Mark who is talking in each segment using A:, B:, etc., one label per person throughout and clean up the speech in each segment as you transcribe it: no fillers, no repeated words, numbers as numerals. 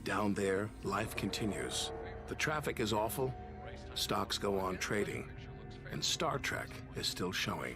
A: Down there, life continues. The traffic is awful, stocks go on trading, and Star Trek is still showing.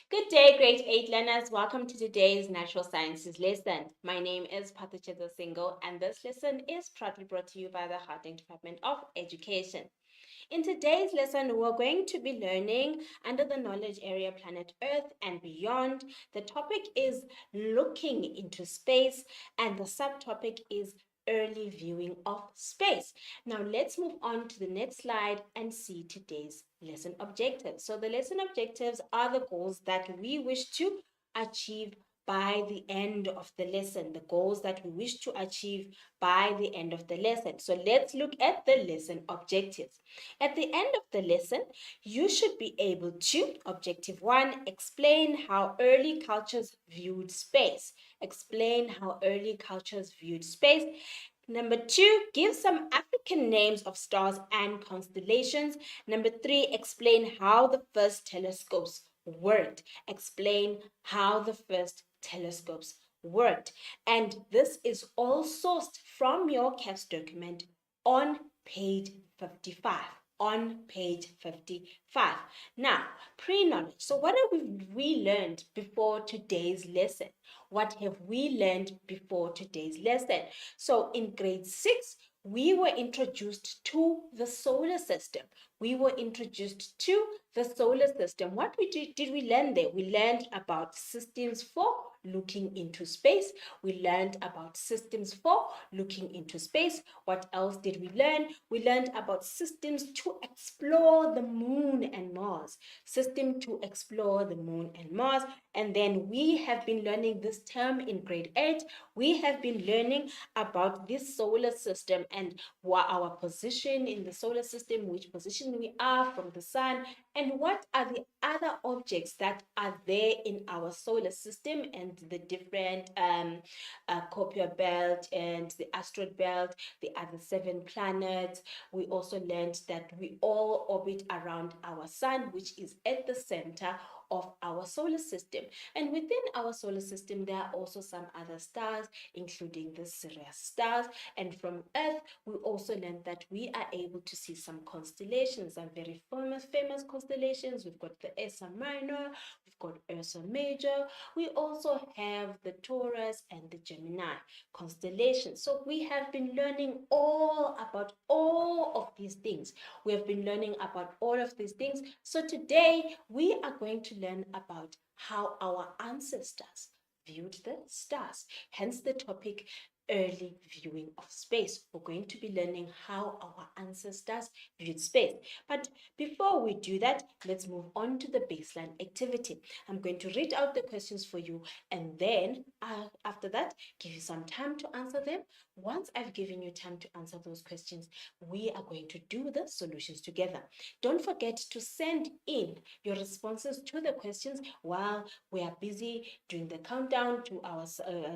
B: Good day, grade 8 learners. Welcome to today's Natural Sciences lesson. My name is Pathucheta Singo, and this lesson is proudly brought to you by the Gauteng Department of Education. In today's lesson, we're going to be learning under the knowledge area Planet Earth and beyond. The topic is looking into space, and the subtopic is early viewing of space. Now let's move on to the next slide and see today's lesson objectives. So the lesson objectives are the goals that we wish to achieve by the end of the lesson, the goals that we wish to achieve by the end of the lesson. So let's look at the lesson objectives. At the end of the lesson, you should be able to, objective 1, explain how early cultures viewed space. Explain how early cultures viewed space. Number 2, give some African names of stars and constellations. Number 3, explain how the first telescopes worked. Explain how the first telescopes worked. And this is all sourced from your CAFS document on page 55. On page 55. Now, pre-knowledge. So what have we learned before today's lesson? What have we learned before today's lesson? So in grade 6, we were introduced to the solar system. We were introduced to the solar system. What did we learn there? We learned about systems for looking into space. We learned about systems for looking into space. What else did we learn? We learned about systems to explore the moon and Mars. System to explore the moon and Mars. And then we have been learning this term in grade 8. We have been learning about this solar system and what our position in the solar system, which position we are from the sun, and what are the other objects that are there in our solar system and the different Kuiper belt and the asteroid belt, the other 7 planets. We also learned that we all orbit around our sun, which is at the center of our solar system. And within our solar system, there are also some other stars, including the Sirius stars. And from Earth, we also learned that we are able to see some constellations, some very famous constellations. We've got the Ursa Minor, we've got Ursa Major. We also have the Taurus and the Gemini constellations. So we have been learning all about all of these things. We have been learning about all of these things. So today we are going to learn about how our ancestors viewed the stars. Hence the topic, early viewing of space. We're going to be learning how our ancestors viewed space. But before we do that, let's move on to the baseline activity. I'm going to read out the questions for you, and then after that, give you some time to answer them. Once I've given you time to answer those questions, we are going to do the solutions together. Don't forget to send in your responses to the questions while we are busy doing the countdown to our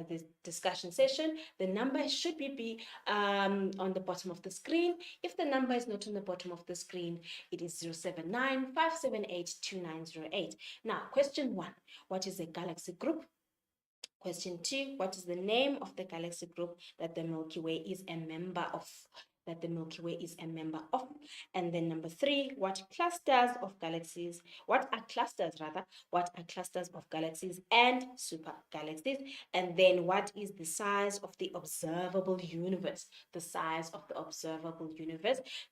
B: this discussion session. The number should be on the bottom of the screen. If the number is not on the bottom of the screen, it is 079 578 2908. Now, question 1, what is a galaxy group? Question 2, what is the name of the galaxy group that the Milky Way is a member of? And then number 3, what are clusters of galaxies and super galaxies? And then what is the size of the observable universe?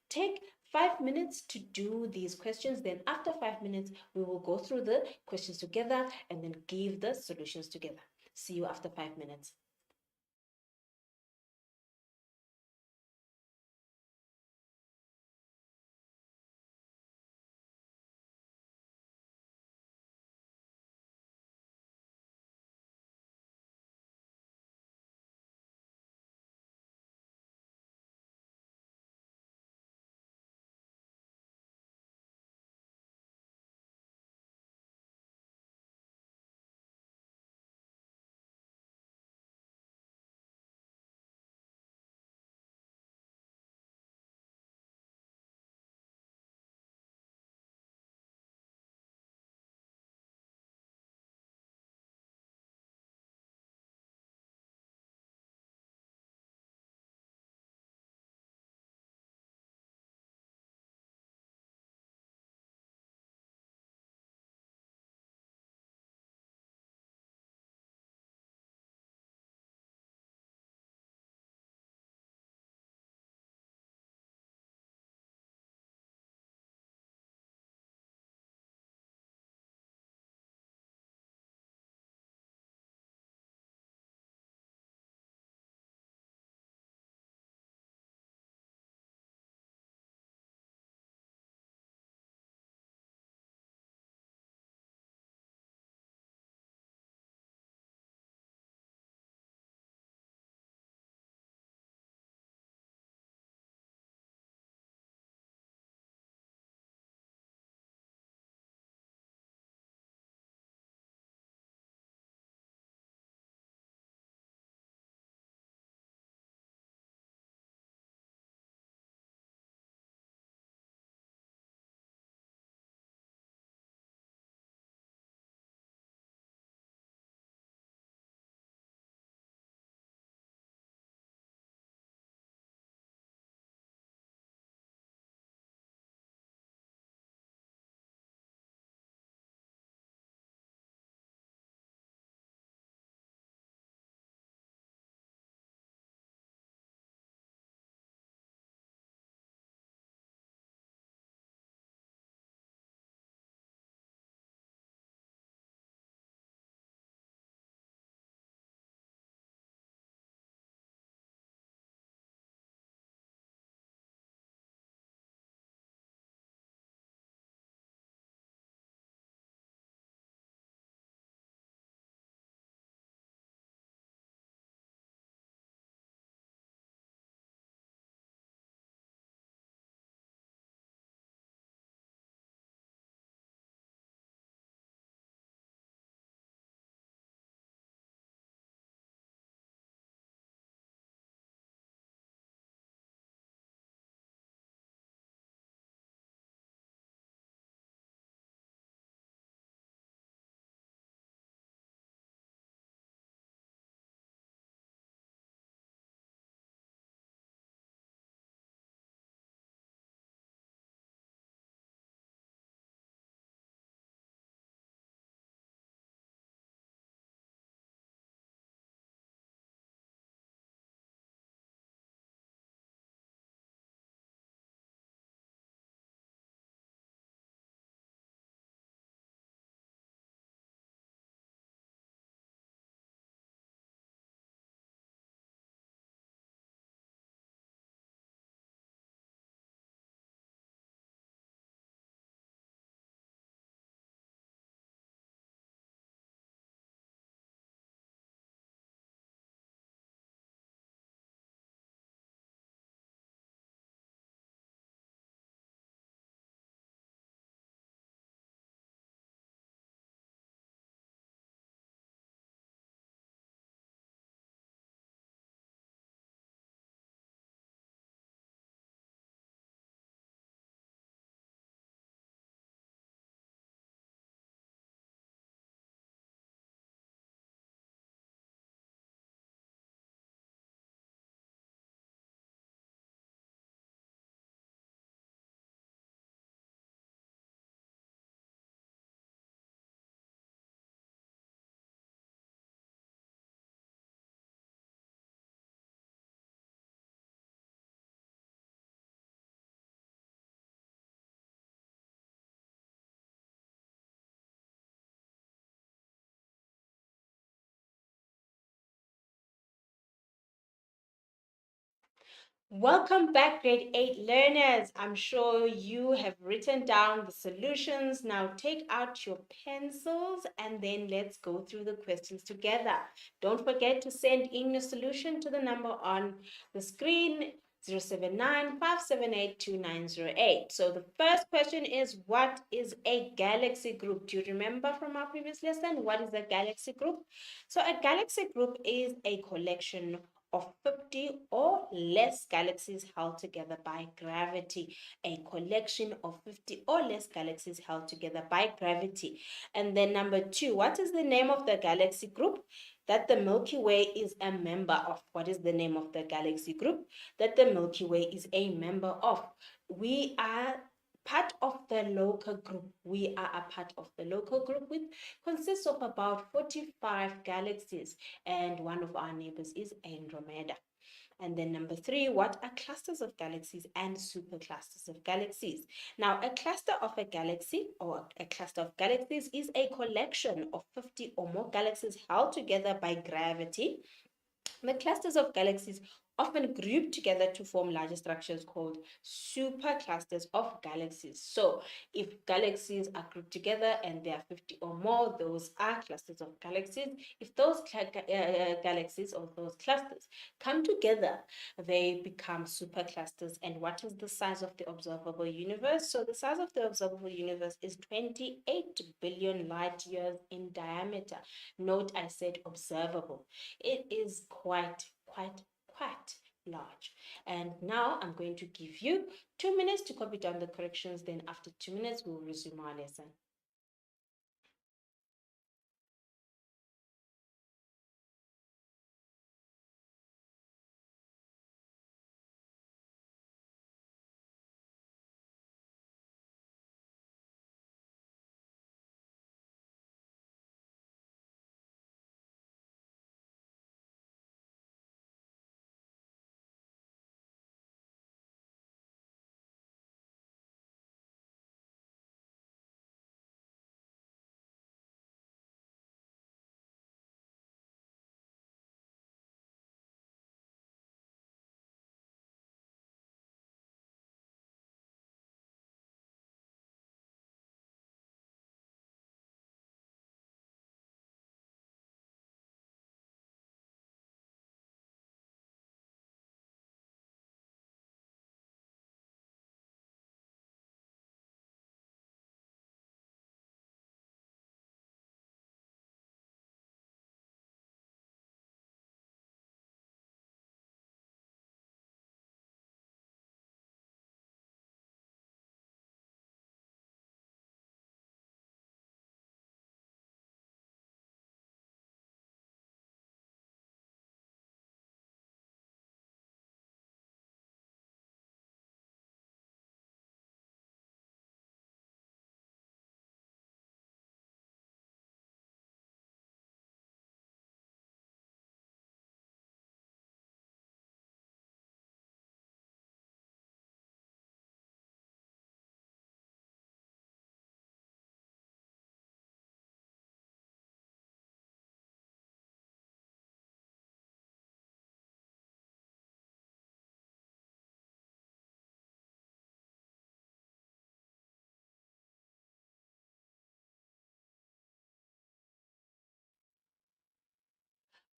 B: Take 5 minutes to do these questions. Then after 5 minutes, we will go through the questions together and then give the solutions together. See you after 5 minutes. Welcome back, grade 8 learners. I'm sure you have written down the solutions. Now take out your pencils and then let's go through the questions together. Don't forget to send in your solution to the number on the screen, 079 So the first question is, what is a galaxy group? Do you remember from our previous lesson? What is a galaxy group? So a galaxy group is a collection of 50 or less galaxies held together by gravity. A collection of 50 or less galaxies held together by gravity. And then number 2, what is the name of the galaxy group? That the Milky Way is a member of. What is the name of the galaxy group? That the Milky Way is a member of. We are part of the local group. We are a part of the local group, which consists of about 45 galaxies, and one of our neighbors is Andromeda. And then number 3, what are clusters of galaxies and superclusters of galaxies? Now, a cluster of a galaxy or a cluster of galaxies is a collection of 50 or more galaxies held together by gravity. The clusters of galaxies often group together to form larger structures called superclusters of galaxies. So, if galaxies are grouped together and there are 50 or more, those are clusters of galaxies. If those galaxies or those clusters come together, they become superclusters. And what is the size of the observable universe? So, the size of the observable universe is 28 billion light years in diameter. Note I said observable. It is quite large. And now I'm going to give you 2 minutes to copy down the corrections. Then after 2 minutes, we'll resume our lesson.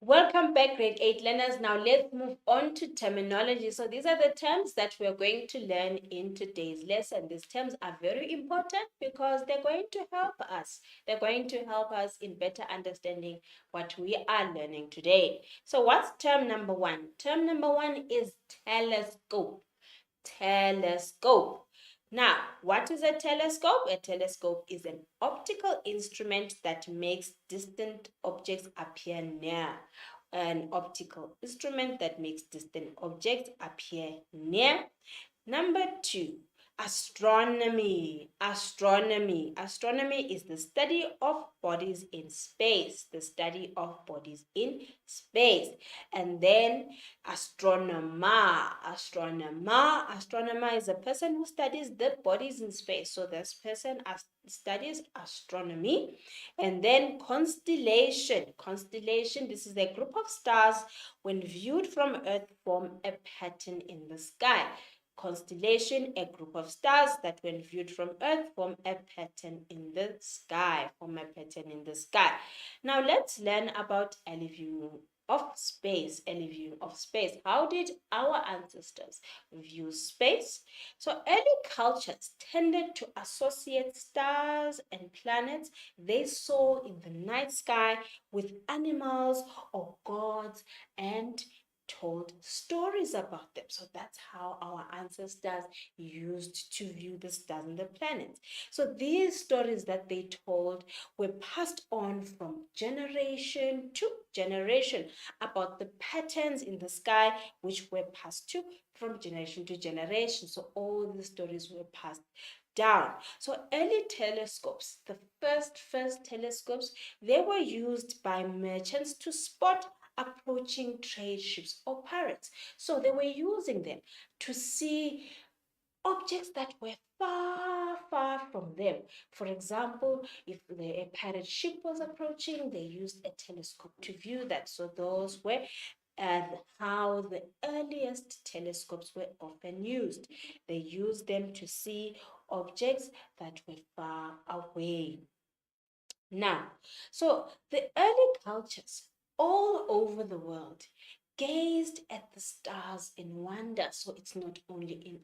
B: Welcome back, grade 8 learners. Now let's move on to terminology. So these are the terms that we're going to learn in today's lesson. These terms are very important because they're going to help us. They're going to help us in better understanding what we are learning today. So what's term number 1? Term number 1 is telescope. Telescope. Now, what is a telescope? A telescope is an optical instrument that makes distant objects appear near. An optical instrument that makes distant objects appear near. Number 2, Astronomy. Astronomy is the study of bodies in space. The study of bodies in space. And then astronomer. Astronomer is a person who studies the bodies in space. So this person studies astronomy. And then constellation. Constellation, this is a group of stars when viewed from Earth form a pattern in the sky. Constellation, a group of stars that when viewed from Earth form a pattern in the sky. Now let's learn about early viewing of space. How did our ancestors view space? So early cultures tended to associate stars and planets they saw in the night sky with animals or gods and told stories about them. So that's how our ancestors used to view the stars and the planets. So these stories that they told were passed on from generation to generation about the patterns in the sky, which were passed to from generation to generation. So all the stories were passed down. So early telescopes, the first telescopes, they were used by merchants to spot approaching trade ships or pirates. So they were using them to see objects that were far from them. For example, if a pirate ship was approaching, they used a telescope to view that. So those were how the earliest telescopes were often used. They used them to see objects that were far away. Now, so the early cultures all over the world gazed at the stars in wonder. So it's not only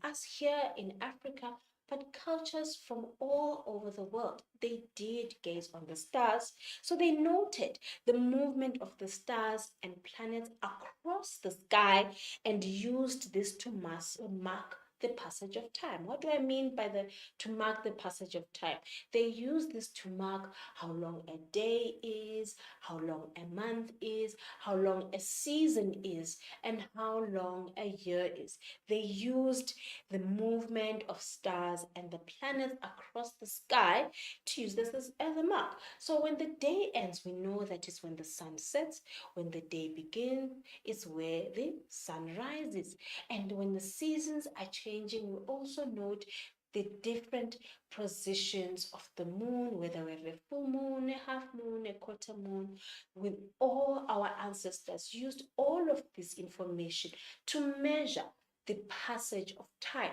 B: us here in Africa, but cultures from all over the world. They did gaze on the stars. So they noted the movement of the stars and planets across the sky and used this to mark the passage of time. What do I mean by to mark the passage of time? They use this to mark how long a day is, how long a month is, how long a season is, and how long a year is. They used the movement of stars and the planets across the sky to use this as a mark. So when the day ends, we know that is when the sun sets. When the day begins, it's where the sun rises. And when the seasons are changing, we also note the different positions of the moon, whether we have a full moon, a half moon, a quarter moon. With all our ancestors used all of this information to measure the passage of time,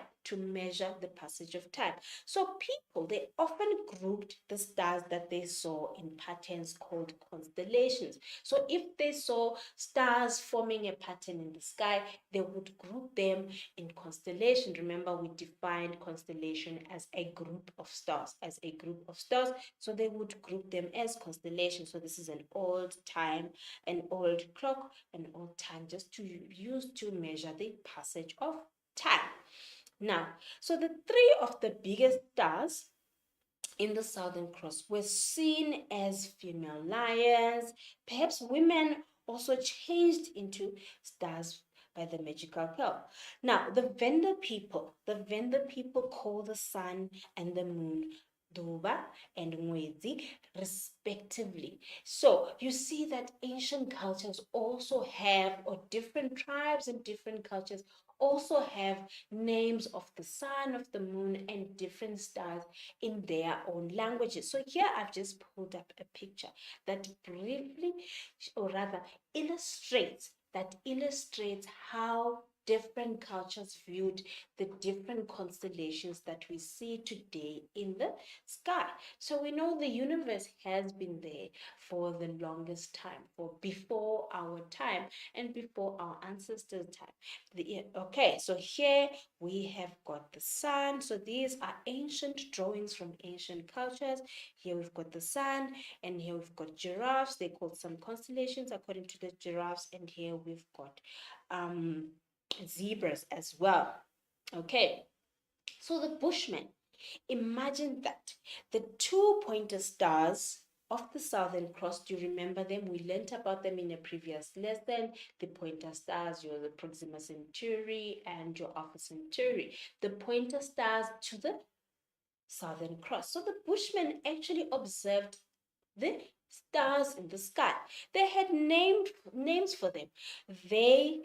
B: So people, they often grouped the stars that they saw in patterns called constellations. So if they saw stars forming a pattern in the sky, they would group them in constellation. Remember, we defined constellation as a group of stars, So they would group them as constellations. So this is an old time, an old clock, an old time, just to use to measure the passage of time. Now, so the three of the biggest stars in the Southern Cross were seen as female lions. Perhaps women also changed into stars by the magical curl. Now, the Venda people call the sun and the moon Duba and Mwezi, respectively. So you see that ancient cultures also have, or different tribes and different cultures also have names of the sun, of the moon, and different stars in their own languages. So here I've just pulled up a picture that briefly, or rather illustrates how different cultures viewed the different constellations that we see today in the sky. So we know the universe has been there for the longest time, for before our time and before our ancestors' time. Okay, so here we have got the sun. So these are ancient drawings from ancient cultures. Here we've got the sun, and here we've got giraffes. They called some constellations according to the giraffes, and here we've got zebras as well. Okay, so the Bushmen, imagine that the two pointer stars of the Southern Cross. Do you remember them? We learnt about them in a previous lesson. The Pointer Stars, your Proxima Centauri and your Alpha Centauri. The Pointer Stars to the Southern Cross. So the Bushmen actually observed the stars in the sky. They had names for them. They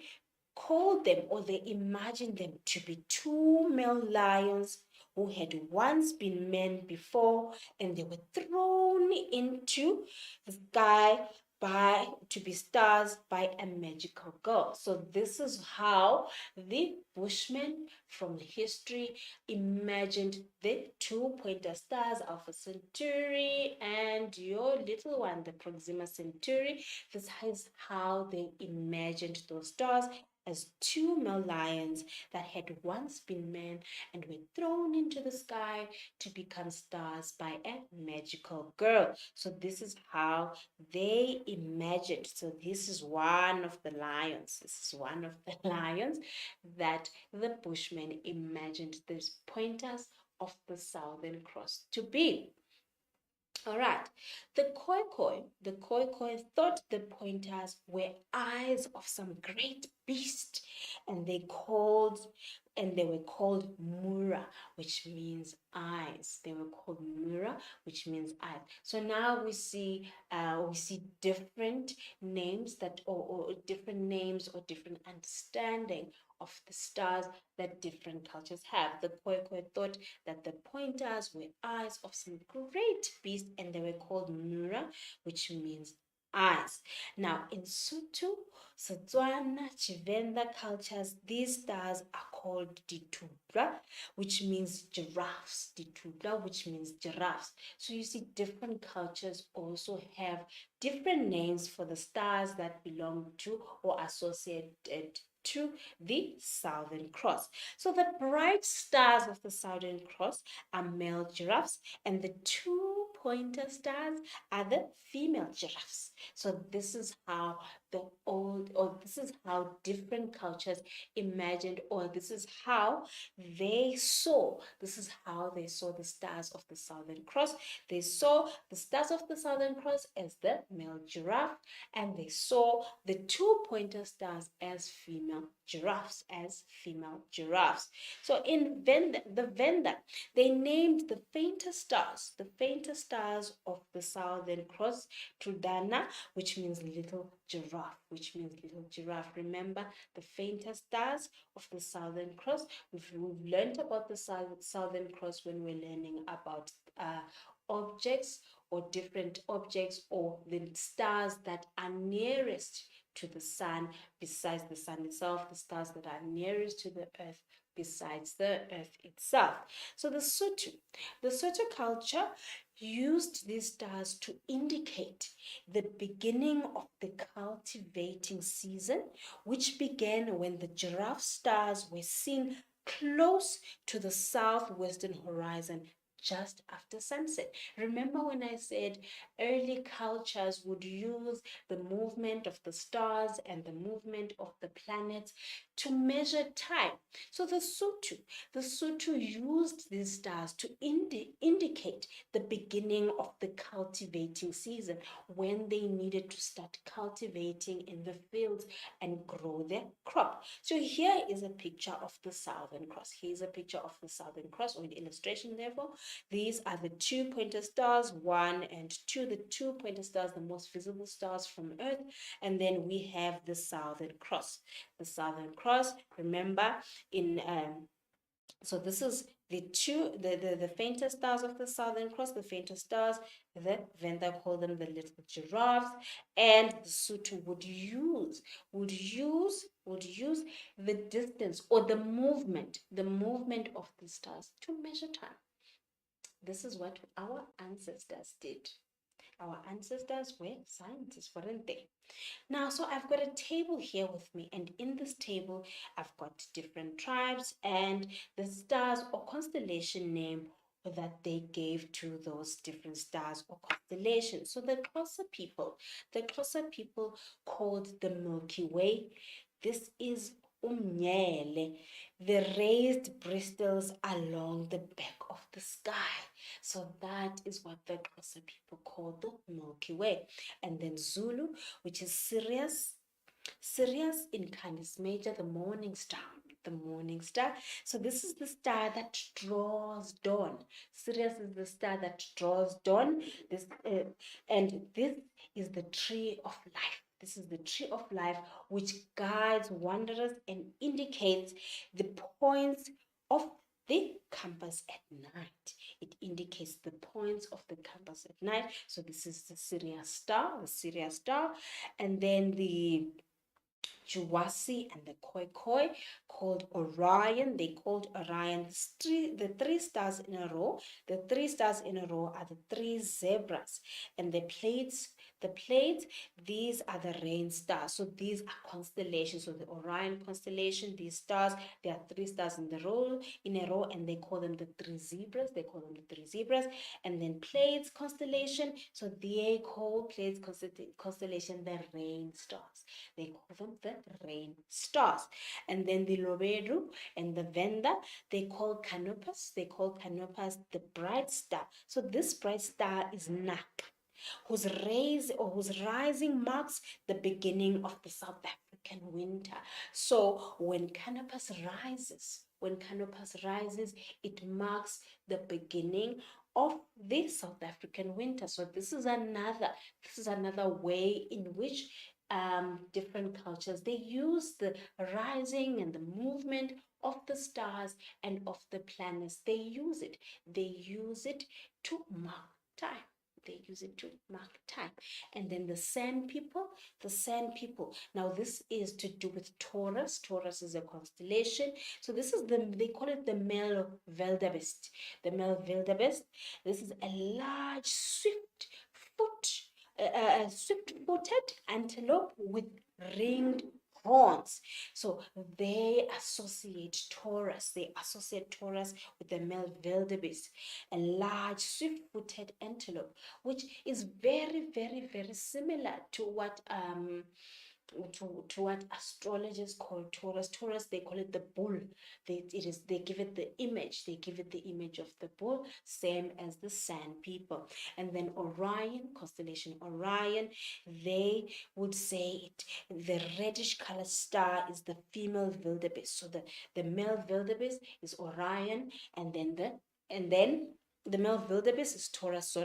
B: called them, or they imagined them to be two male lions who had once been men before, and they were thrown into the sky by to be stars by a magical girl. So this is how the Bushmen from history imagined the two pointer stars, Alpha Centauri and your little one, the Proxima Centauri. This is how they imagined those stars, as two male lions that had once been men and were thrown into the sky to become stars by a magical girl. So this is how they imagined. So this is one of the lions. This is one of the lions that the Bushmen imagined these pointers of the Southern Cross to be. All right. The Khoi Khoi thought the pointers were eyes of some great beast, and they were called Mura, which means eyes. They were called Mura, which means eyes. So now we see different names or different names or different understanding of the stars that different cultures have. The Khoi thought that the pointers were eyes of some great beast, and they were called Mura, which means eyes. Now, in Sotho, Setswana, Chivenda cultures, these stars are called Ditubla, which means giraffes. Ditubla, which means giraffes. So you see, different cultures also have different names for the stars that belong to or associated to the Southern Cross. So the bright stars of the Southern Cross are male giraffes, and the two pointer stars are the female giraffes. So this is how this is how different cultures imagined, or this is how they saw the stars of the Southern Cross. They saw the stars of the Southern Cross as the male giraffe, and they saw the two pointer stars as female giraffes. So in Venda, they named the fainter stars of the Southern Cross Trudana, which means little giraffe. Remember the fainter stars of the Southern Cross. We've learned about the Southern Cross when we're learning about objects or different objects, or the stars that are nearest to the sun besides the sun itself, the stars that are nearest to the earth besides the earth itself. So the Sotho culture used these stars to indicate the beginning of the cultivating season, which began when the giraffe stars were seen close to the southwestern horizon just after sunset. Remember when I said early cultures would use the movement of the stars and the movement of the planets to measure time? So the Sotho used these stars to indicate the beginning of the cultivating season, when they needed to start cultivating in the fields and grow their crop. So here is a picture of the Southern Cross. Here's a picture of the Southern Cross, or an illustration therefore. These are the two pointer stars, 1 and 2, the two pointer stars, the most visible stars from Earth. And then we have the Southern Cross. The Southern Cross, remember, so this is the fainter stars of the Southern Cross, the fainter stars, the Venda call them the little giraffes, and the Sotho would use the distance or the movement of the stars to measure time. This is what our ancestors did. Our ancestors were scientists, weren't they? Now, so I've got a table here with me, and in this table, I've got different tribes and the stars or constellation name that they gave to those different stars or constellations. So the Xhosa people called the Milky Way. This is Umnyele, the raised bristles along the back of the sky. So that is what the Xhosa people call the Milky Way. And then Zulu, which is Sirius. Sirius in Canis Major, the morning star. The morning star. So this is the star that draws dawn. Sirius is the star that draws dawn. And this is the tree of life. This is the tree of life which guides wanderers and indicates the points of the compass at night. It indicates the points of the compass at night. So this is the Sirius star, and then the Juwasi and the Khoi called Orion. They called Orion the three stars in a row. The three stars in a row are the three zebras, and the plates, these are the rain stars. So these are constellations. So the Orion constellation, these stars, there are three stars in a row, and they call them the three zebras. And then Pleiades constellation. So they call Pleiades constellation the rain stars. They call them the rain stars. And then the Lobedu and the Venda, they call Canopus the bright star. So this bright star is Nak, whose rising marks the beginning of the South African winter. So when Canopus rises, it marks the beginning of the South African winter. So this is another way in which different cultures, they use the rising and the movement of the stars and of the planets. They use it to mark time. And then the Sand people. Now this is to do with Taurus. Taurus is a constellation. So this is they call it the Melvildebeest. The Melvildebeest. This is a large, swift-footed antelope with ringed horns. So they associate Taurus with the Melvildebeest, a large swift-footed antelope, which is very, very, very similar to what what astrologers call Taurus. Taurus, they call it the bull. They give it the image. Of the bull, same as the Sand people. And then Orion, constellation Orion, they would say the reddish color star is the female wildebeest. So the male wildebeest is Orion, and then the male wildebeest is Taurus.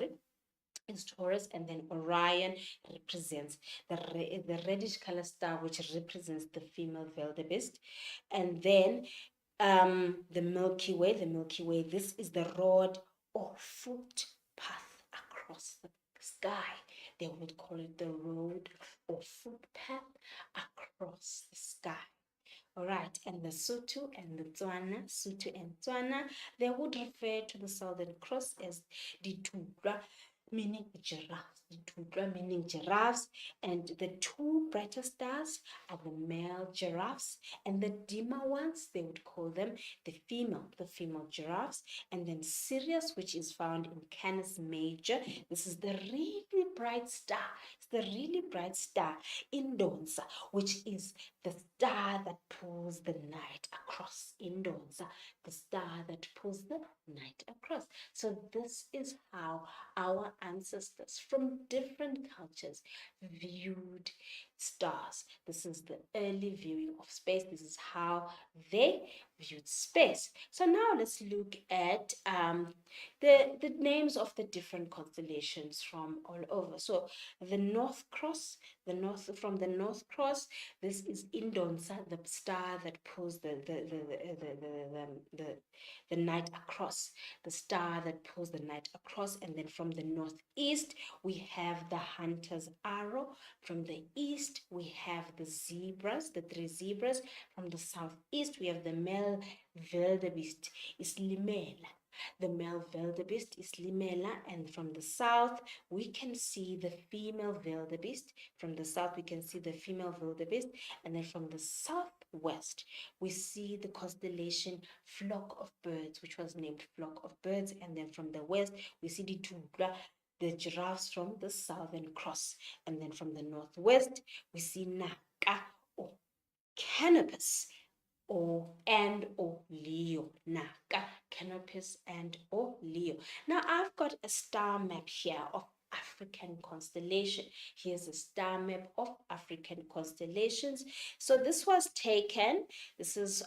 B: And then Orion represents the reddish color star, which represents the female wildebeest. And then the Milky Way. This is the road or footpath across the sky. They would call it the road or footpath across the sky. All right, and the Sotho and the Tswana, they would refer to the Southern Cross as Ditudla, meaning giraffes, and the two brighter stars are the male giraffes, and the dimmer ones, they would call them the female giraffes. And then Sirius, which is found in Canis Major, this is the really bright star. It's the really bright star Indonsa, which is the star that pulls the night across. Indonsa, the star that pulls the night across. So this is how our ancestors from different cultures viewed stars. This is the early viewing of space. This is how they viewed space. So now let's look at the names of the different constellations from all over. So the North Cross, from the North Cross, this is Indonsa, the star that pulls the night across, the star that pulls the night across. And then from the northeast, we have the Hunter's Arrow. From the east, we have the zebras, the three zebras. From the southeast, we have the male wildebeest, is Limela. The male wildebeest is Limela, and from the south we can see the female wildebeest. And then from the southwest we see the constellation Flock of Birds, which was named Flock of Birds. And then from the west we see the giraffes from the Southern Cross. And then from the northwest we see Naka or Canopus, or Leo. Naka, Canopus and or Leo. Now I've got a star map here of African constellation. Here's a star map of African constellations. So this was taken. This is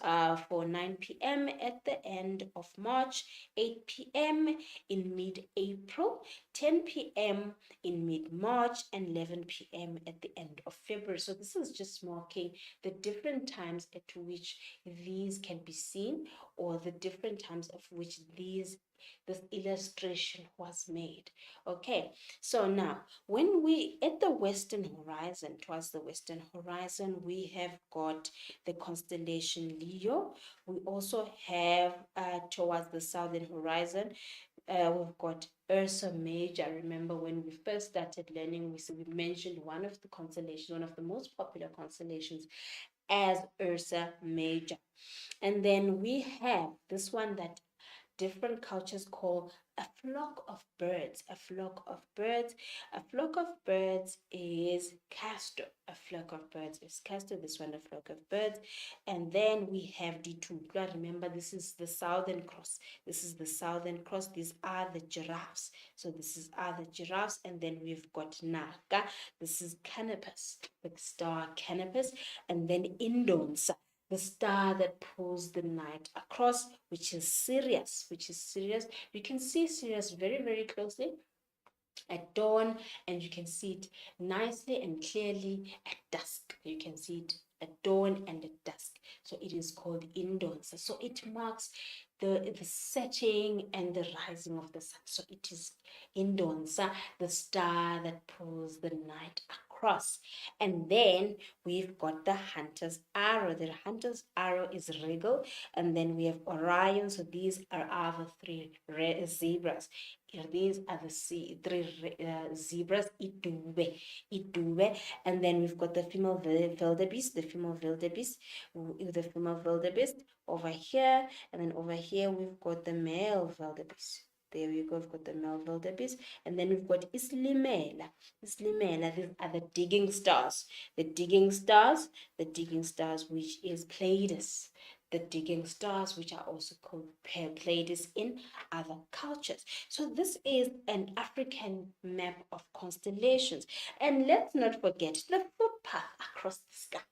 B: for 9 p.m. at the end of March, 8 p.m. in mid-April, 10 p.m. in mid-March, and 11 p.m. at the end of February. So this is just marking the different times at which these can be seen, or the different times of which this illustration was made. Okay, so now when we at the western horizon, towards the western horizon, we have got the constellation Leo. We also have towards the southern horizon, we've got Ursa Major. Remember when we first started learning, we mentioned one of the constellations, one of the most popular constellations, as Ursa Major. And then we have this one that different cultures call a flock of birds. A flock of birds. A flock of birds is Castor. A flock of birds is Castor. This one, a flock of birds. And then we have Ditumbla. Remember, this is the Southern Cross. This is the Southern Cross. These are the giraffes. So are the giraffes. And then we've got Naga. This is Canopus, the star Canopus. And then Indonsa, the star that pulls the night across, which is Sirius. You can see Sirius very, very closely at dawn, and you can see it nicely and clearly at dusk. You can see it at dawn and at dusk. So it is called Indonsa. So it marks the setting and the rising of the sun. So it is Indonsa, the star that pulls the night across. And then we've got the hunter's arrow. The hunter's arrow is Regal, and then we have Orion. So these are our three zebras. These are the three zebras, Itube, and then we've got the female wildebeest, over here, and then over here we've got the male wildebeest. There we go, we've got the male wildebeest, and then we've got Islimela. These are the digging stars. The digging stars, which is Pleiades. The digging stars, which are also called Pleiades in other cultures. So this is an African map of constellations. And let's not forget the footpath across the sky.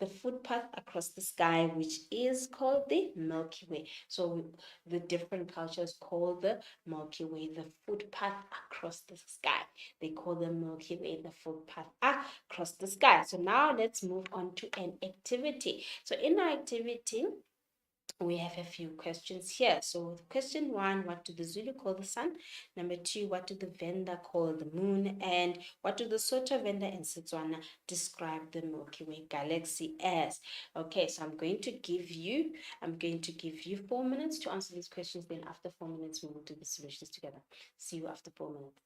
B: The footpath across the sky, which is called the Milky Way. So the different cultures call the Milky Way the footpath across the sky. They call the Milky Way the footpath across the sky. So now let's move on to an activity. So in our activity, we have a few questions here. So question 1, what do the Zulu call the sun? Number 2, what do the Venda call the moon? And what do the Sotho, Venda, and Setswana describe the Milky Way galaxy as? Okay, so I'm going to give you 4 minutes to answer these questions. Then after 4 minutes, we will do the solutions together. See you after 4 minutes.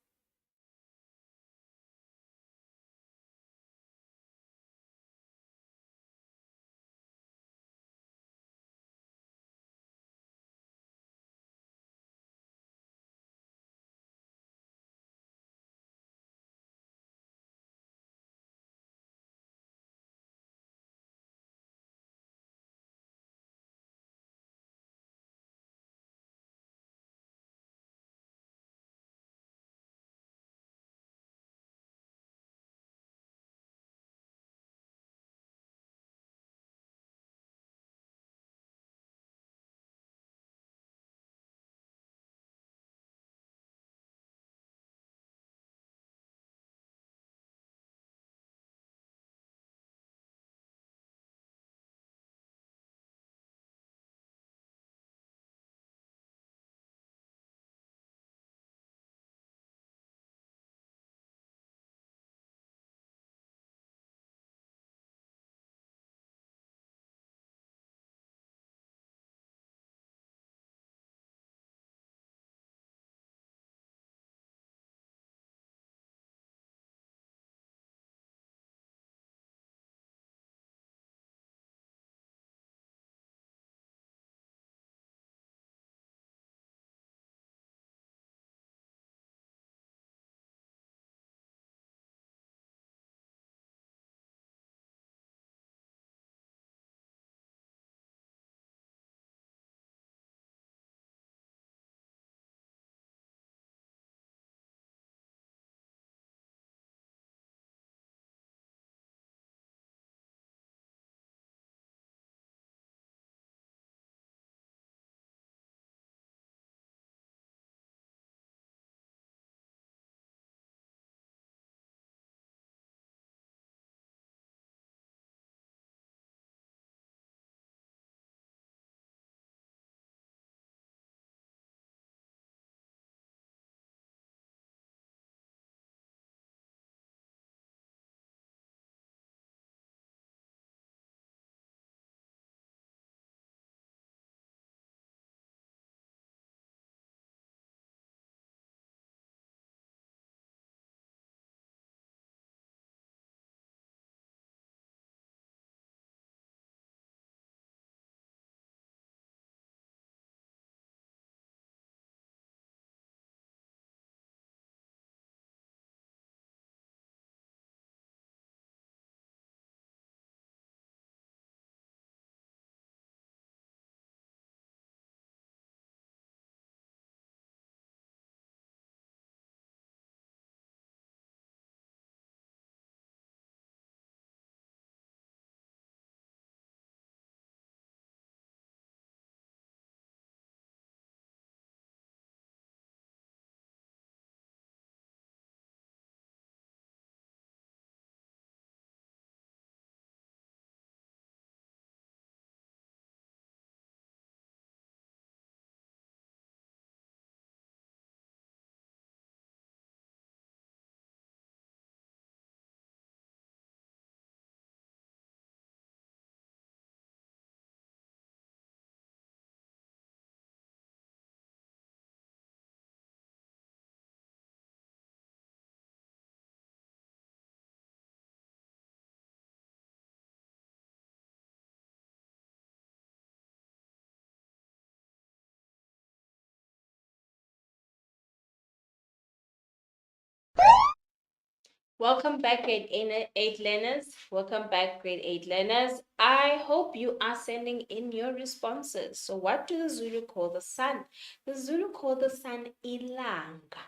B: Welcome back, grade 8 learners. Welcome back, grade 8 learners. I hope you are sending in your responses. So, what do the Zulu call the sun? The Zulu call the sun Ilanga.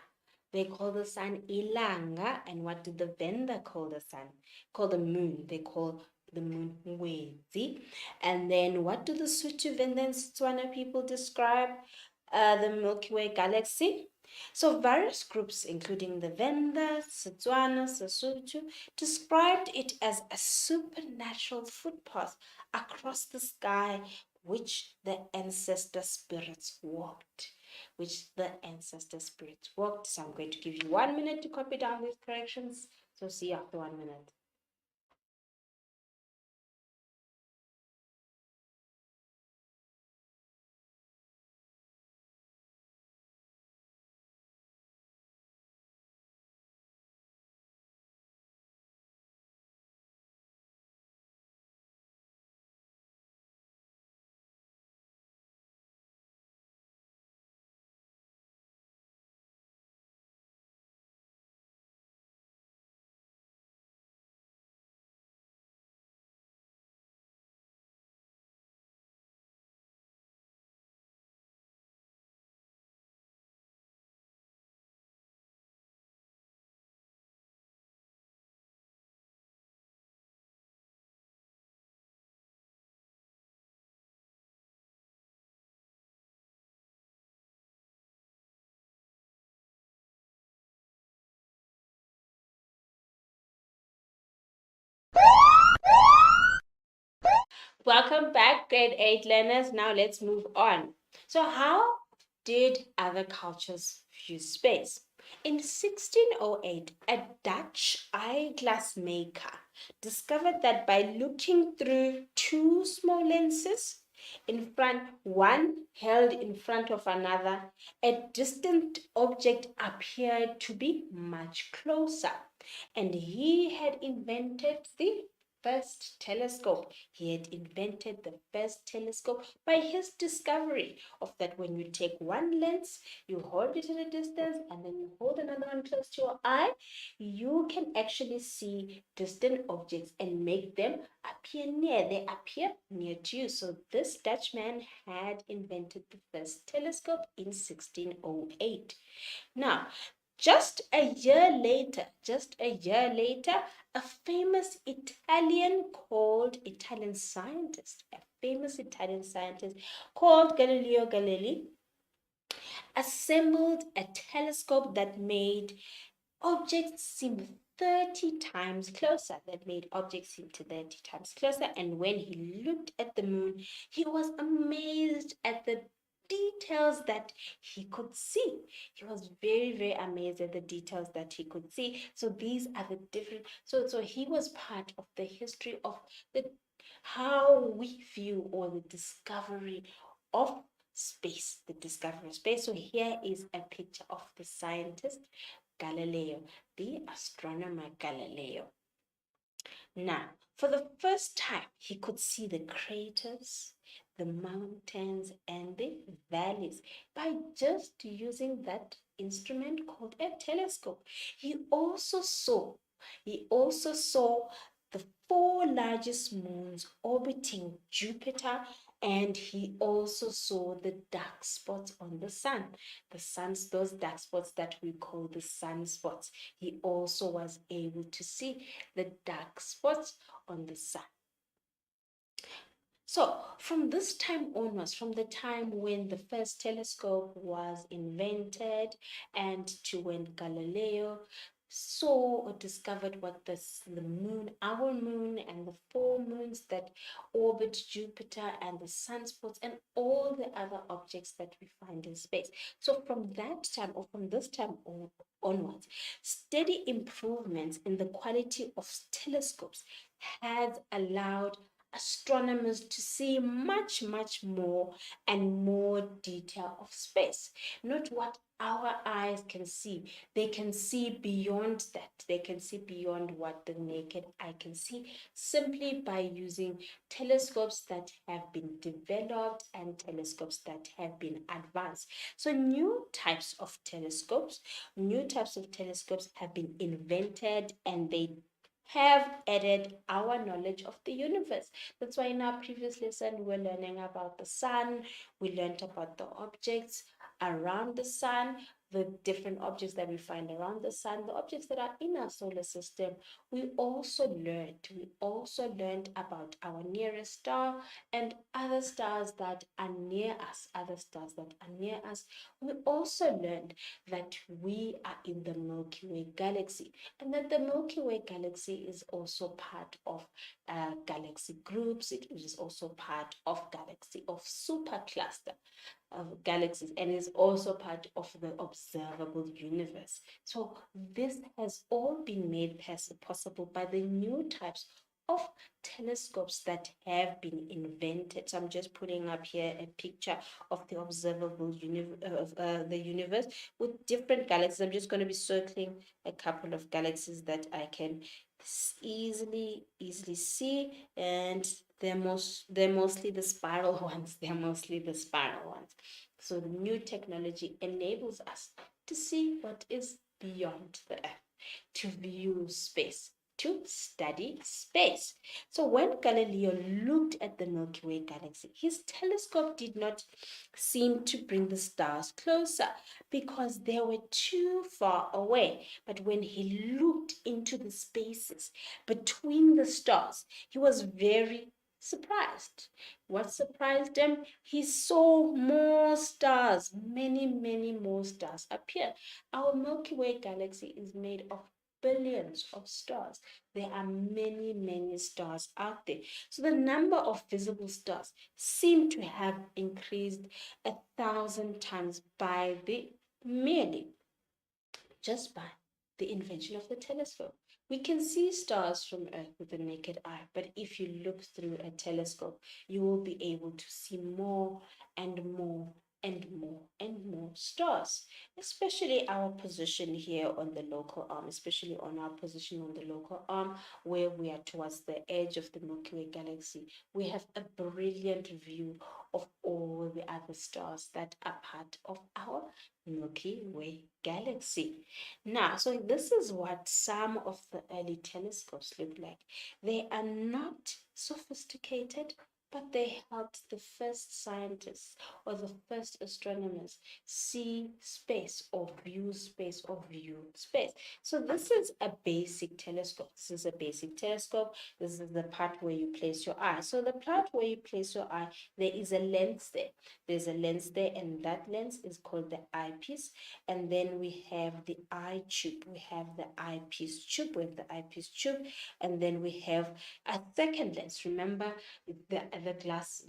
B: They call the sun Ilanga. And what do the Venda call the sun? Call the moon. They call the moon Mwezi. And then, what do the Sotho, Venda, and Setswana people describe the Milky Way galaxy? So various groups, including the Venda, Setswana, Sesotho, described it as a supernatural footpath across the sky which the ancestor spirits walked. So I'm going to give you 1 minute to copy down these corrections. So see you after 1 minute. Welcome back, grade 8 learners. Now let's move on. So, how did other cultures view space? In 1608, a Dutch eyeglass maker discovered that by looking through two small lenses one held in front of another, a distant object appeared to be much closer. And he had invented the first telescope. He had invented the first telescope by his discovery of that when you take one lens, you hold it at a distance, and then you hold another one close to your eye, you can actually see distant objects and make them appear near. They appear near to you. So this Dutchman had invented the first telescope in 1608. Now, just a year later, a famous Italian scientist called Galileo Galilei assembled a telescope that made objects seem 30 times closer. And when he looked at the moon, he was amazed at the details that he could see. He was very, very amazed at the details that he could see. So these are the different, so he was part of the history of the how we view or the discovery of space, the discovery of space. So here is a picture of the scientist Galileo, the astronomer Galileo. Now, for the first time, he could see the craters, the mountains, and the valleys by just using that instrument called a telescope. He also saw the four largest moons orbiting Jupiter, and he also saw the dark spots on the sun. Those dark spots that we call the sunspots. He also was able to see the dark spots on the sun. So, from this time onwards, from the time when the first telescope was invented and to when Galileo saw or discovered what the moon, our moon, and the four moons that orbit Jupiter, and the sunspots, and all the other objects that we find in space. So, from that time, or from this time onwards, steady improvements in the quality of telescopes has allowed astronomers to see much, much more and more detail of space. Not what our eyes can see. They can see beyond that. They can see beyond what the naked eye can see simply by using telescopes that have been developed and telescopes that have been advanced. So new types of telescopes have been invented, and they have added our knowledge of the universe. That's why in our previous lesson, we were learning about the sun, we learned about the objects around the sun, the different objects that we find around the sun, the objects that are in our solar system. We also learned about our nearest star and other stars that are near us. We also learned that we are in the Milky Way galaxy, and that the Milky Way galaxy is also part of galaxy groups. It is also part of galaxy of supercluster of galaxies, and is also part of the observable universe. So this has all been made possible by the new types of telescopes that have been invented. So I'm just putting up here a picture of the observable of the universe with different galaxies. I'm just going to be circling a couple of galaxies that I can easily see, and they're mostly the spiral ones. So the new technology enables us to see what is beyond the earth, to view space, to study space. So when Galileo looked at the Milky Way galaxy, his telescope did not seem to bring the stars closer because they were too far away. But when he looked into the spaces between the stars, he was very surprised. What surprised him? He saw more stars, many more stars appear. Our Milky Way galaxy is made of billions of stars. There are many stars out there. So the number of visible stars seem to have increased 1,000 times by the merely just by the invention of the telescope. We can see stars from Earth with the naked eye, but if you look through a telescope, you will be able to see more and more and more stars, especially our position here on the local arm, especially on our position on the local arm, where we are towards the edge of the Milky Way galaxy. We have a brilliant view of all the other stars that are part of our Milky Way galaxy. Now, so this is what some of the early telescopes look like. They are not sophisticated, but they helped the first scientists or the first astronomers see space or view space or view space. So this is a basic telescope. This is the part where you place your eye. So the part where you place your eye, there is a lens there. There's a lens there, and that lens is called the eyepiece. And then we have the eye tube. We have the eyepiece tube. And then we have a second lens. Remember, the glass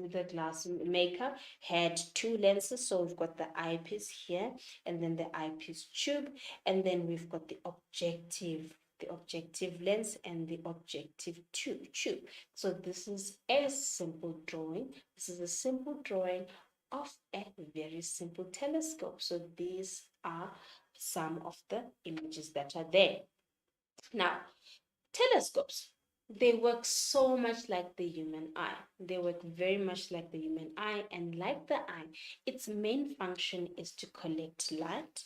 B: maker had two lenses. So we've got the eyepiece here, and then the eyepiece tube, and then we've got the objective lens and the objective tube. So this is a simple drawing. Of a very simple telescope. So these are some of the images that are there. Now, telescopes, they work so much like the human eye. They work very much like the human eye, and like the eye, its main function is to collect light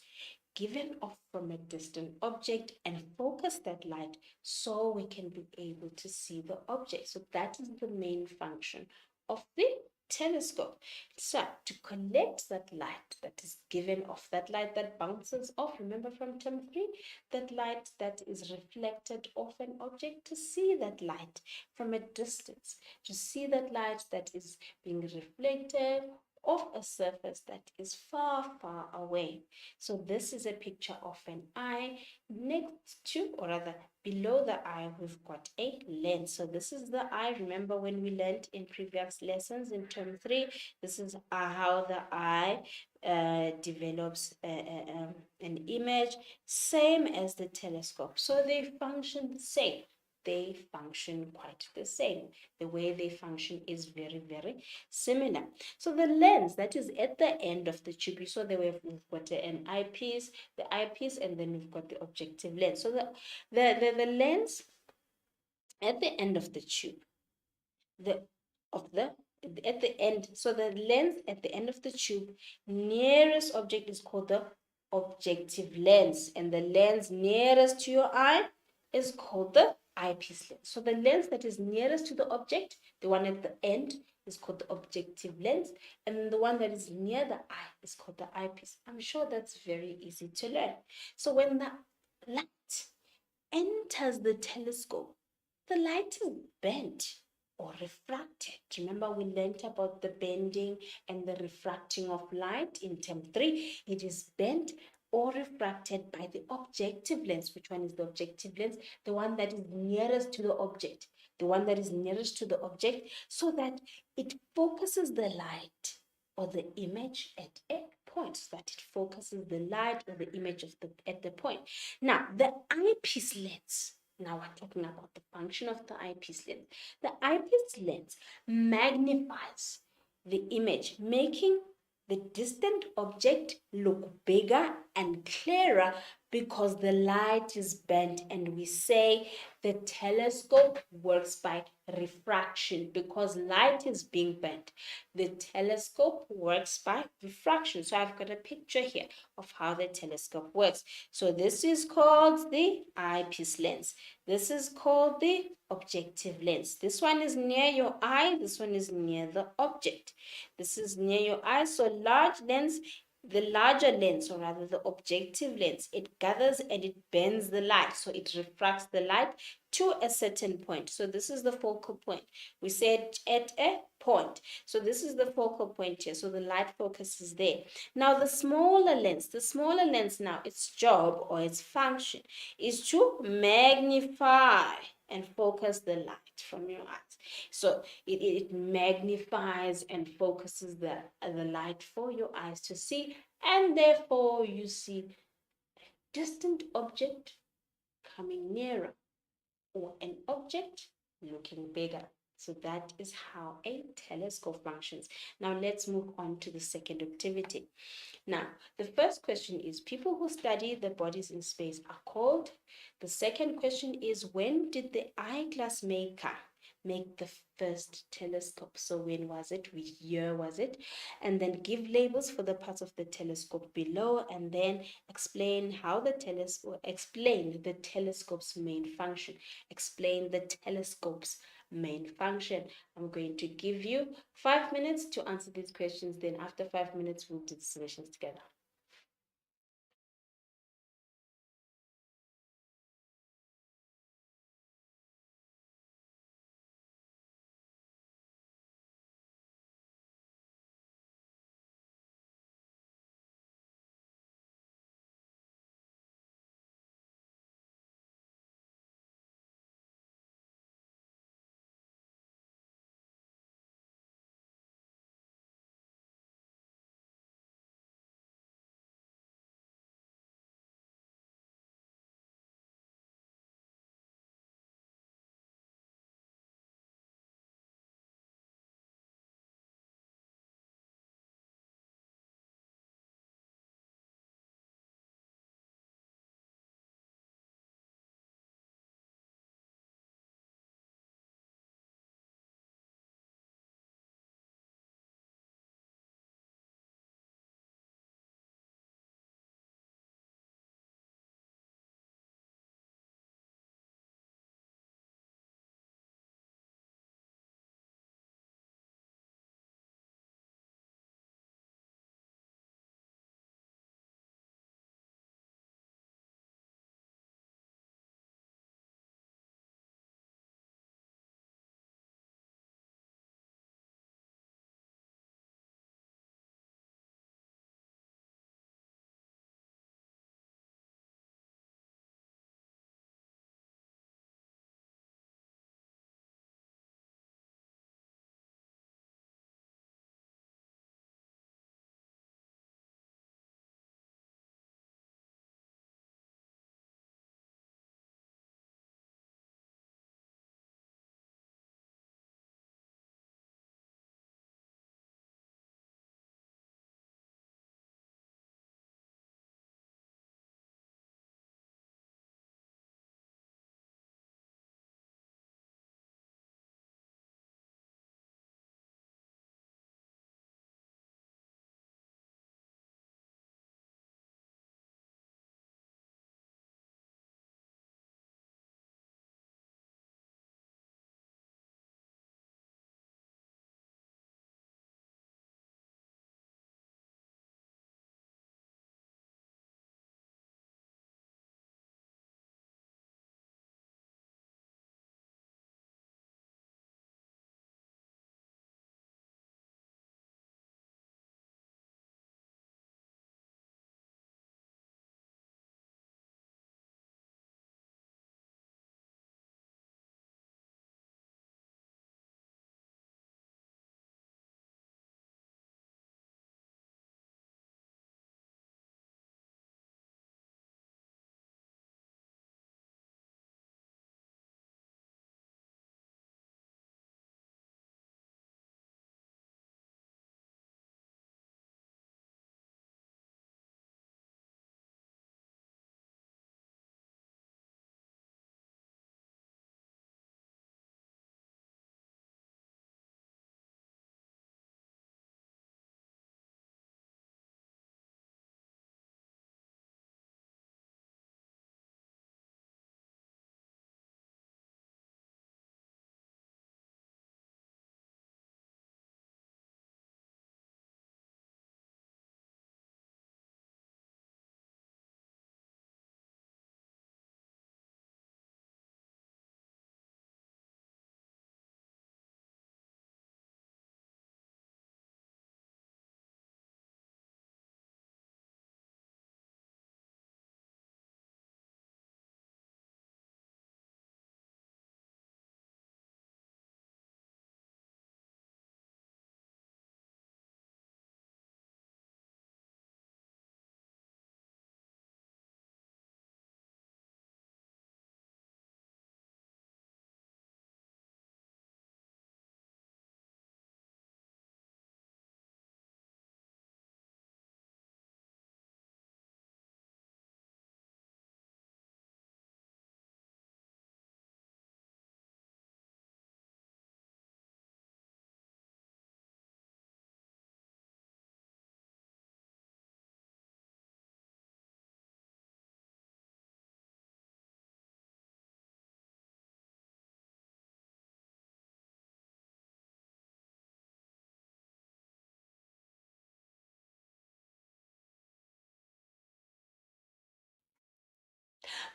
B: given off from a distant object and focus that light so we can be able to see the object. So that is the main function of the telescope. So to collect that light that is given off, that light that bounces off, remember from term 3, that light that is reflected off an object, to see that light from a distance, to see that light that is being reflected of a surface that is far away. So this is a picture of an eye. Next to, or rather below the eye, we've got a lens. So this is the eye. Remember when we learned in previous lessons in term 3, this is how the eye develops an image, same as the telescope. So they function the same. they function quite the same. The way they function is very, very similar. So the lens that is at the end of the tube, you saw the way we've got an eyepiece, the eyepiece, and then we've got the objective lens. So the lens at the end of the tube, the of the at the end, so the lens at the end of the tube, nearest object is called the objective lens, and the lens nearest to your eye is called the eyepiece lens. So the lens that is nearest to the object, the one at the end, is called the objective lens, and the one that is near the eye is called the eyepiece. I'm sure that's very easy to learn. So when the light enters the telescope, the light is bent or refracted. Remember, we learned about the bending and the refracting of light in term 3. It is bent or refracted by the objective lens. Which one is the objective lens? The one that is nearest to the object. The one that is nearest to the object, so that it focuses the light or the image at a point, so that it focuses the light or the image of at the point. Now, the eyepiece lens. Now we're talking about the function of the eyepiece lens. The eyepiece lens magnifies the image, making the distant object look bigger and clearer because the light is bent, and we say the telescope works by refraction because light is being bent. The telescope works by refraction. So I've got a picture here of how the telescope works. So this is called the eyepiece lens. This is called the objective lens. This one is near your eye. This one is near the object. This is near your eye. So large lens, the larger lens, or rather the objective lens, it gathers and it bends the light. So it refracts the light to a certain point. So this is the focal point. We said at a point. So this is the focal point here. So the light focuses there. Now the smaller lens now, its job or its function is to magnify and focus the light from your eyes. So it magnifies and focuses the light for your eyes to see, and therefore you see a distant object coming nearer or an object looking bigger. So that is how a telescope functions. Now let's move on to the second activity. Now, the first question is, people who study the bodies in space are called. The second question is, when did the eyeglass maker make the first telescope? So when was it? Which year was it? And then give labels for the parts of the telescope below, and then explain how the telescope's main function. Explain the telescope's main function. I'm going to give you 5 minutes to answer these questions. Then after 5 minutes, we'll do the solutions together.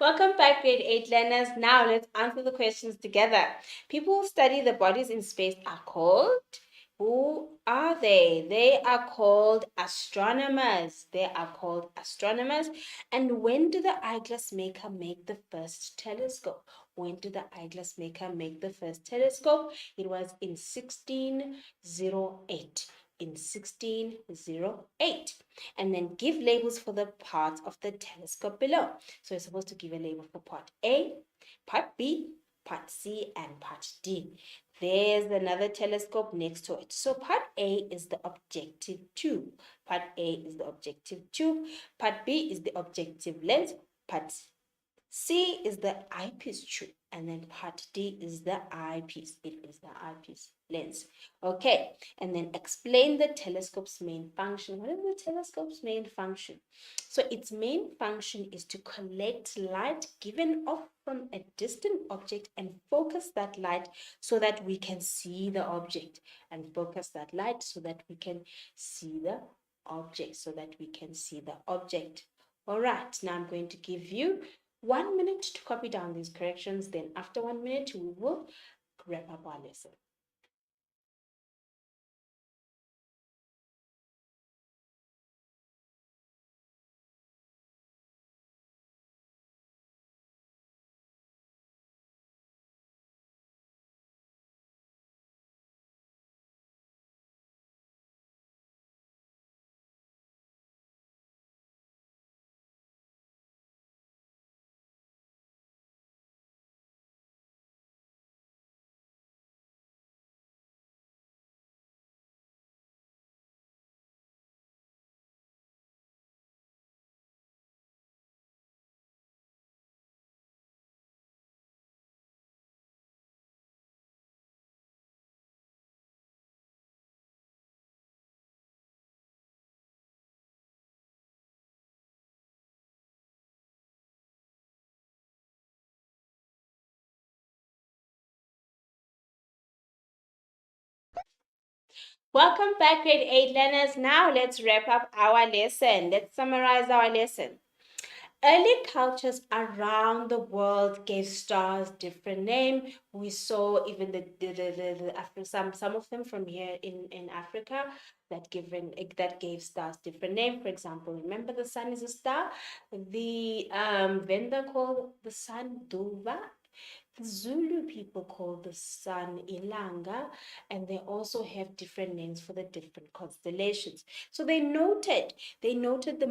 B: Welcome back, grade 8 learners. Now let's answer the questions together. People who study the bodies in space are called. Who are they? They are called astronomers. They are called astronomers. And when did the eyeglass maker make the first telescope? When did the eyeglass maker make the first telescope? It was in 1608. In 1608. And then give labels for the parts of the telescope below. So you're supposed to give a label for part A, part B, part C, and part D. There's another telescope next to it. So part A is the objective tube. Part A is the objective tube. Part B is the objective lens. Part C is the eyepiece tube, and then part D is the eyepiece. It is the eyepiece lens. Okay, and then explain the telescope's main function. What is the telescope's main function? So its main function is to collect light given off from a distant object and focus that light so that we can see the object, and focus that light so that we can see the object, All right, now I'm going to give you 1 minute to copy down these corrections. Then after 1 minute, we will wrap up our lesson. Welcome back, grade 8 learners. Now let's wrap up our lesson. Let's summarize our lesson. Early cultures around the world gave stars different name. We saw even some of them from here in Africa that gave stars different name. For example, remember the sun is a star. The Venda called the sun Duva. The Zulu people call the sun Ilanga, and they also have different names for the different constellations. So they noted the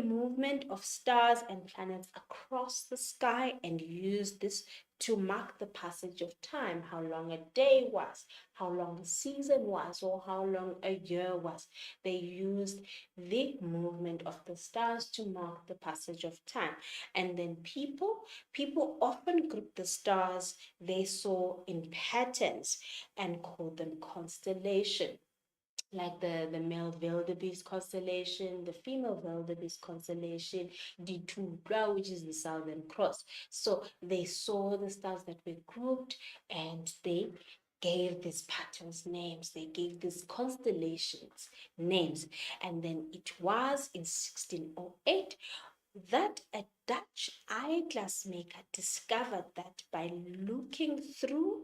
B: movement of stars and planets across the sky and used this to mark the passage of time, how long a day was, how long a season was, or how long a year was. They used the movement of the stars to mark the passage of time. And then people often group the stars they saw in patterns and called them constellation, like the male wildebeest constellation, the female wildebeest constellation, the Tudra, which is the Southern Cross. So they saw the stars that were grouped and they gave these patterns names, they gave these constellations names. And then it was in 1608 that a Dutch eyeglass maker discovered that by looking through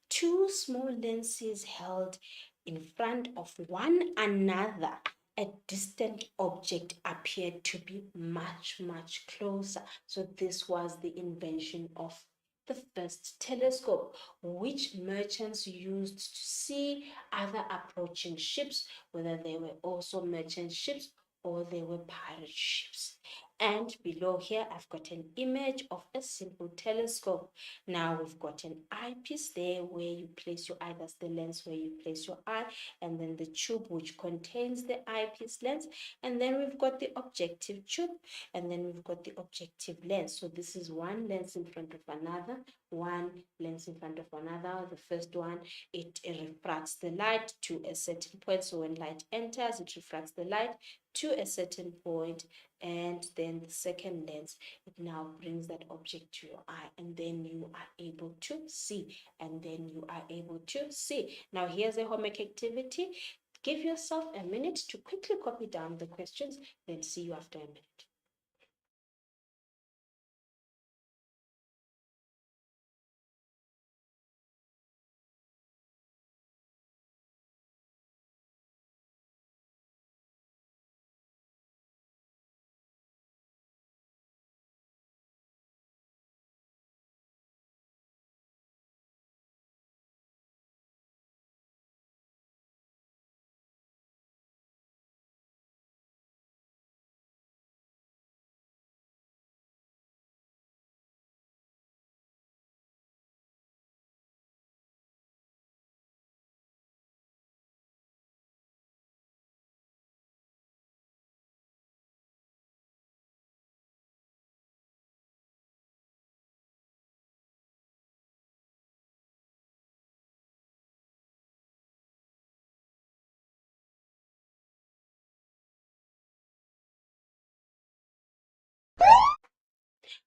B: two small lenses held in front of one another, a distant object appeared to be much, much closer. So this was the invention of the first telescope, which merchants used to see other approaching ships, whether they were also merchant ships or they were pirate ships. And below here, I've got an image of a simple telescope. Now we've got an eyepiece there where you place your eye, that's the lens where you place your eye, and then the tube which contains the eyepiece lens, and then we've got the objective tube, and then we've got the objective lens. So this is one lens in front of another, one lens in front of another. The first one, it refracts the light to a certain point. So when light enters, it refracts the light to a certain point, and then the second lens, it now brings that object to your eye, and then you are able to see, Now here's a homework activity. Give yourself a minute to quickly copy down the questions, then see you after a minute.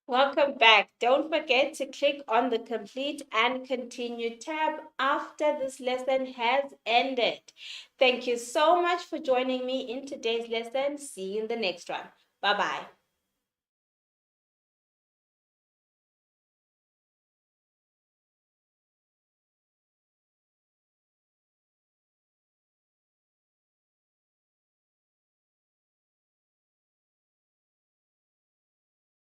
B: Welcome back. Don't forget to click on the complete and continue tab after this lesson has ended. Thank you so much for joining me in today's lesson. See you in the next one. Bye bye.